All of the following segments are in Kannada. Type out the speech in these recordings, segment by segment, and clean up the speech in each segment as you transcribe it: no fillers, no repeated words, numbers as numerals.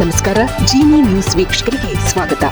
ನಮಸ್ಕಾರ. ಜಿನಿ ನ್ಯೂಸ್ ವೀಕ್ಷಕರಿಗೆ ಸ್ವಾಗತ.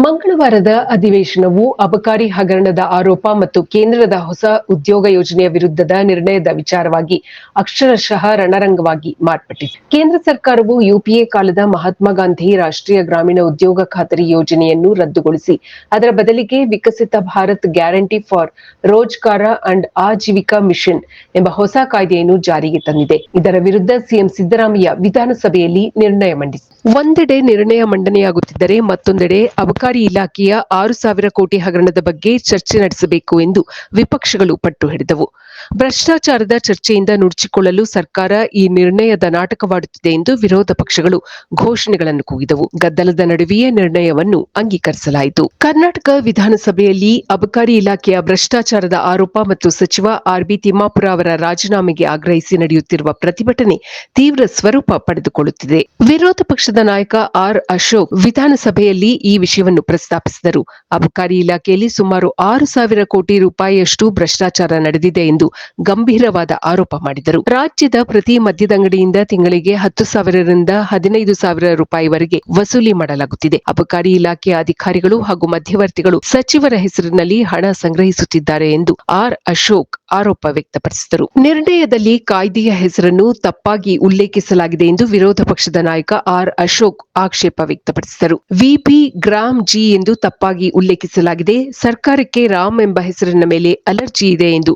ಮಂಗಳವಾರದ ಅಧಿವೇಶನವು ಅಬಕಾರಿ ಹಗರಣದ ಆರೋಪ ಮತ್ತು ಕೇಂದ್ರದ ಹೊಸ ಉದ್ಯೋಗ ಯೋಜನೆಯ ವಿರುದ್ಧದ ನಿರ್ಣಯದ ವಿಚಾರವಾಗಿ ಅಕ್ಷರಶಃ ರಣರಂಗವಾಗಿ ಮಾರ್ಪಟ್ಟಿದೆ. ಕೇಂದ್ರ ಸರ್ಕಾರವು ಯುಪಿಎ ಕಾಲದ ಮಹಾತ್ಮ ಗಾಂಧಿ ರಾಷ್ಟ್ರೀಯ ಗ್ರಾಮೀಣ ಉದ್ಯೋಗ ಖಾತರಿ ಯೋಜನೆಯನ್ನು ರದ್ದುಗೊಳಿಸಿ ಅದರ ಬದಲಿಗೆ Viksit Bharat guarantee for Rozgar and Ajeevika mission ಎಂಬ ಹೊಸ ಕಾಯ್ದೆಯನ್ನು ಜಾರಿಗೆ ತಂದಿದೆ. ಇದರ ವಿರುದ್ಧ ಸಿಎಂ ಸಿದ್ದರಾಮಯ್ಯ ವಿಧಾನಸಭೆಯಲ್ಲಿ ನಿರ್ಣಯ ಮಂಡಿಸಿದರು. ಒಂದೆಡೆ ನಿರ್ಣಯ ಮಂಡನೆಯಾಗುತ್ತಿದ್ದರೆ ಮತ್ತೊಂದೆಡೆ ಅಬಕಾರಿ ಇಲಾಖೆಯ 6,000 ಕೋಟಿ ಹಗರಣದ ಬಗ್ಗೆ ಚರ್ಚೆ ನಡೆಸಬೇಕು ಎಂದು ವಿಪಕ್ಷಗಳು ಪಟ್ಟು ಹಿಡಿದವು. ಭ್ರಷ್ಟಾಚಾರದ ಚರ್ಚೆಯಿಂದ ನುಡಿಚಿಕೊಳ್ಳಲು ಸರ್ಕಾರ ಈ ನಿರ್ಣಯದ ನಾಟಕವಾಡುತ್ತಿದೆ ಎಂದು ವಿರೋಧ ಪಕ್ಷಗಳು ಘೋಷಣೆಗಳನ್ನು ಕೂಗಿದವು. ಗದ್ದಲದ ನಡುವೆಯೇ ನಿರ್ಣಯವನ್ನು ಅಂಗೀಕರಿಸಲಾಯಿತು. ಕರ್ನಾಟಕ ವಿಧಾನಸಭೆಯಲ್ಲಿ ಅಬಕಾರಿ ಇಲಾಖೆಯ ಭ್ರಷ್ಟಾಚಾರದ ಆರೋಪ ಮತ್ತು ಸಚಿವ ಆರ್ಬಿ ತಿಮ್ಮಾಪುರ ಅವರ ರಾಜೀನಾಮೆಗೆ ಆಗ್ರಹಿಸಿ ನಡೆಯುತ್ತಿರುವ ಪ್ರತಿಭಟನೆ ತೀವ್ರ ಸ್ವರೂಪ ಪಡೆದುಕೊಳ್ಳುತ್ತಿದೆ. ವಿರೋಧ ಪಕ್ಷದ ನಾಯಕ ಆರ್ ಅಶೋಕ್ ವಿಧಾನಸಭೆಯಲ್ಲಿ ಈ ವಿಷಯವನ್ನು ಪ್ರಸ್ತಾಪಿಸಿದರು. ಅಬಕಾರಿ ಇಲಾಖೆಯಲ್ಲಿ ಸುಮಾರು 6,000 ಕೋಟಿ ರೂಪಾಯಿಯಷ್ಟು ಭ್ರಷ್ಟಾಚಾರ ನಡೆದಿದೆ ಎಂದು ಗಂಭೀರವಾದ ಆರೋಪ ಮಾಡಿದರು. ರಾಜ್ಯದ ಪ್ರತಿ ಮದ್ಯದಂಗಡಿಯಿಂದ ತಿಂಗಳಿಗೆ 10,000 ರಿಂದ 15,000 ರೂಪಾಯಿವರೆಗೆ ವಸೂಲಿ ಮಾಡಲಾಗುತ್ತಿದೆ. ಅಬಕಾರಿ ಇಲಾಖೆಯ ಅಧಿಕಾರಿಗಳು ಹಾಗೂ ಮಧ್ಯವರ್ತಿಗಳು ಸಚಿವರ ಹೆಸರಿನಲ್ಲಿ ಹಣ ಸಂಗ್ರಹಿಸುತ್ತಿದ್ದಾರೆ ಎಂದು ಆರ್ ಅಶೋಕ್ ಆರೋಪ ವ್ಯಕ್ತಪಡಿಸಿದರು. ನಿರ್ಣಯದಲ್ಲಿ ಕಾಯ್ದೆಯ ಹೆಸರನ್ನು ತಪ್ಪಾಗಿ ಉಲ್ಲೇಖಿಸಲಾಗಿದೆ ಎಂದು ವಿರೋಧ ಪಕ್ಷದ ನಾಯಕ ಆರ್ ಅಶೋಕ್ ಆಕ್ಷೇಪ ವ್ಯಕ್ತಪಡಿಸಿದರು. ವಿಪಿ ಗ್ರಾಮ್ ಜಿ ಎಂದು ತಪ್ಪಾಗಿ ಉಲ್ಲೇಖಿಸಲಾಗಿದೆ. ಸರ್ಕಾರಕ್ಕೆ ರಾಮ್ ಎಂಬ ಹೆಸರಿನ ಮೇಲೆ ಅಲರ್ಜಿ ಇದೆ ಎಂದು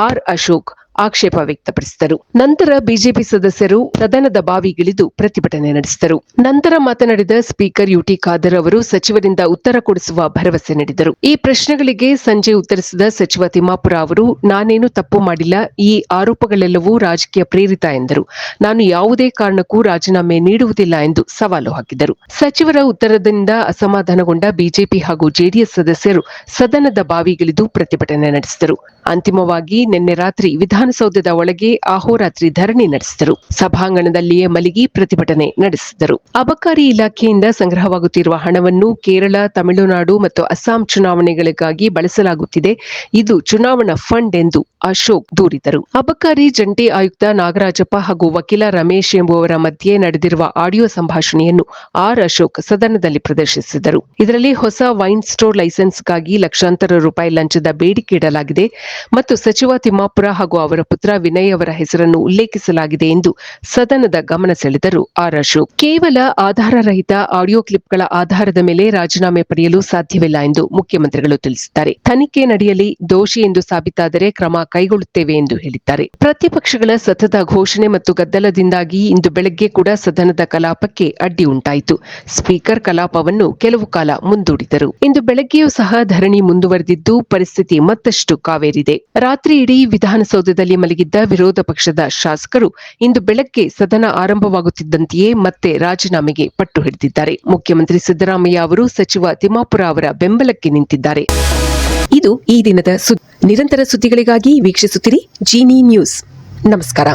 ಆರ್ ಅಶೋಕ್ ಆಕ್ಷೇಪ ವ್ಯಕ್ತಪಡಿಸಿದರು. ನಂತರ ಬಿಜೆಪಿ ಸದಸ್ಯರು ಸದನದ ಬಾವಿಗಿಳಿದು ಪ್ರತಿಭಟನೆ ನಡೆಸಿದರು. ನಂತರ ಮಾತನಾಡಿದ ಸ್ಪೀಕರ್ ಯುಟಿ ಖಾದರ್ ಅವರು ಸಚಿವರಿಂದ ಉತ್ತರ ಕೊಡಿಸುವ ಭರವಸೆ ನೀಡಿದರು. ಈ ಪ್ರಶ್ನೆಗಳಿಗೆ ಸಂಜೆ ಉತ್ತರಿಸಿದ ಸಚಿವ ತಿಮ್ಮಾಪುರ ಅವರು, ನಾನೇನು ತಪ್ಪು ಮಾಡಿಲ್ಲ, ಈ ಆರೋಪಗಳೆಲ್ಲವೂ ರಾಜಕೀಯ ಪ್ರೇರಿತ ಎಂದರು. ನಾನು ಯಾವುದೇ ಕಾರಣಕ್ಕೂ ರಾಜೀನಾಮೆ ನೀಡುವುದಿಲ್ಲ ಎಂದು ಸವಾಲು ಹಾಕಿದರು. ಸಚಿವರ ಉತ್ತರದಿಂದ ಅಸಮಾಧಾನಗೊಂಡ ಬಿಜೆಪಿ ಹಾಗೂ ಜೆಡಿಎಸ್ ಸದಸ್ಯರು ಸದನದ ಬಾವಿಗಿಳಿದು ಪ್ರತಿಭಟನೆ ನಡೆಸಿದರು. ಅಂತಿಮವಾಗಿ ನಿನ್ನೆ ರಾತ್ರಿ ವಿಧಾನಸೌಧದ ಒಳಗೆ ಅಹೋರಾತ್ರಿ ಧರಣಿ ನಡೆಸಿದರು. ಸಭಾಂಗಣದಲ್ಲಿಯೇ ಮಲಗಿ ಪ್ರತಿಭಟನೆ ನಡೆಸಿದರು. ಅಬಕಾರಿ ಇಲಾಖೆಯಿಂದ ಸಂಗ್ರಹವಾಗುತ್ತಿರುವ ಹಣವನ್ನು ಕೇರಳ, ತಮಿಳುನಾಡು ಮತ್ತು ಅಸ್ಸಾಂ ಚುನಾವಣೆಗಳಿಗಾಗಿ ಬಳಸಲಾಗುತ್ತಿದೆ. ಇದು ಚುನಾವಣಾ ಫಂಡ್ ಎಂದು ಅಶೋಕ್ ದೂರಿದರು. ಅಬಕಾರಿ ಜಂಟಿ ಆಯುಕ್ತ ನಾಗರಾಜಪ್ಪ ಹಾಗೂ ವಕೀಲ ರಮೇಶ್ ಎಂಬುವರ ಮಧ್ಯೆ ನಡೆದಿರುವ ಆಡಿಯೋ ಸಂಭಾಷಣೆಯನ್ನು ಆರ್ ಅಶೋಕ್ ಸದನದಲ್ಲಿ ಪ್ರದರ್ಶಿಸಿದರು. ಇದರಲ್ಲಿ ಹೊಸ ವೈನ್ ಸ್ಟೋರ್ ಲೈಸೆನ್ಸ್ಗಾಗಿ ಲಕ್ಷಾಂತರ ರೂಪಾಯಿ ಲಂಚದ ಬೇಡಿಕೆ ಇಡಲಾಗಿದೆ ಮತ್ತು ಸಚಿವ ತಿಮ್ಮಾಪುರ ಹಾಗೂ ಅವರ ಪುತ್ರ ವಿನಯ್ ಅವರ ಹೆಸರನ್ನು ಉಲ್ಲೇಖಿಸಲಾಗಿದೆ ಎಂದು ಸದನದ ಗಮನ ಸೆಳೆದರು ಆರ್ ಅಶೋಕ್. ಕೇವಲ ಆಧಾರರಹಿತ ಆಡಿಯೋ ಕ್ಲಿಪ್ಗಳ ಆಧಾರದ ಮೇಲೆ ರಾಜೀನಾಮೆ ಪಡೆಯಲು ಸಾಧ್ಯವಿಲ್ಲ ಎಂದು ಮುಖ್ಯಮಂತ್ರಿಗಳು ತಿಳಿಸಿದ್ದಾರೆ. ತನಿಖೆ ನಡೆಯಲಿ, ದೋಷಿ ಎಂದು ಸಾಬೀತಾದರೆ ಕ್ರಮ ಕೈಗೊಳ್ಳುತ್ತೇವೆ ಎಂದು ಹೇಳಿದ್ದಾರೆ. ಪ್ರತಿಪಕ್ಷಗಳ ಸತತ ಘೋಷಣೆ ಮತ್ತು ಗದ್ದಲದಿಂದಾಗಿ ಇಂದು ಬೆಳಗ್ಗೆ ಕೂಡ ಸದನದ ಕಲಾಪಕ್ಕೆ ಅಡ್ಡಿ ಉಂಟಾಯಿತು. ಸ್ಪೀಕರ್ ಕಲಾಪವನ್ನು ಕೆಲವು ಕಾಲ ಮುಂದೂಡಿದರು. ಇಂದು ಬೆಳಗ್ಗೆಯೂ ಸಹ ಧರಣಿ ಮುಂದುವರೆದಿದ್ದು ಪರಿಸ್ಥಿತಿ ಮತ್ತಷ್ಟು ಕಾವೇರಿದೆ. ರಾತ್ರಿ ಇಡೀ ವಿಧಾನಸೌಧದಲ್ಲಿ ಮಲಗಿದ್ದ ವಿರೋಧ ಪಕ್ಷದ ಶಾಸಕರು ಇಂದು ಬೆಳಗ್ಗೆ ಸದನ ಆರಂಭವಾಗುತ್ತಿದ್ದಂತೆಯೇ ಮತ್ತೆ ರಾಜೀನಾಮೆಗೆ ಪಟ್ಟು ಹಿಡಿದಿದ್ದಾರೆ. ಮುಖ್ಯಮಂತ್ರಿ ಸಿದ್ದರಾಮಯ್ಯ ಅವರು ಸಚಿವ ತಿಮ್ಮಾಪುರ ಅವರ ಬೆಂಬಲಕ್ಕೆ ನಿಂತಿದ್ದಾರೆ. ಇದು ಈ ದಿನದ ನಿರಂತರ ಸುದ್ದಿಗಳಿಗಾಗಿ ವೀಕ್ಷಿಸುತ್ತಿರಿ ಜಿನಿ ನ್ಯೂಸ್. ನಮಸ್ಕಾರ.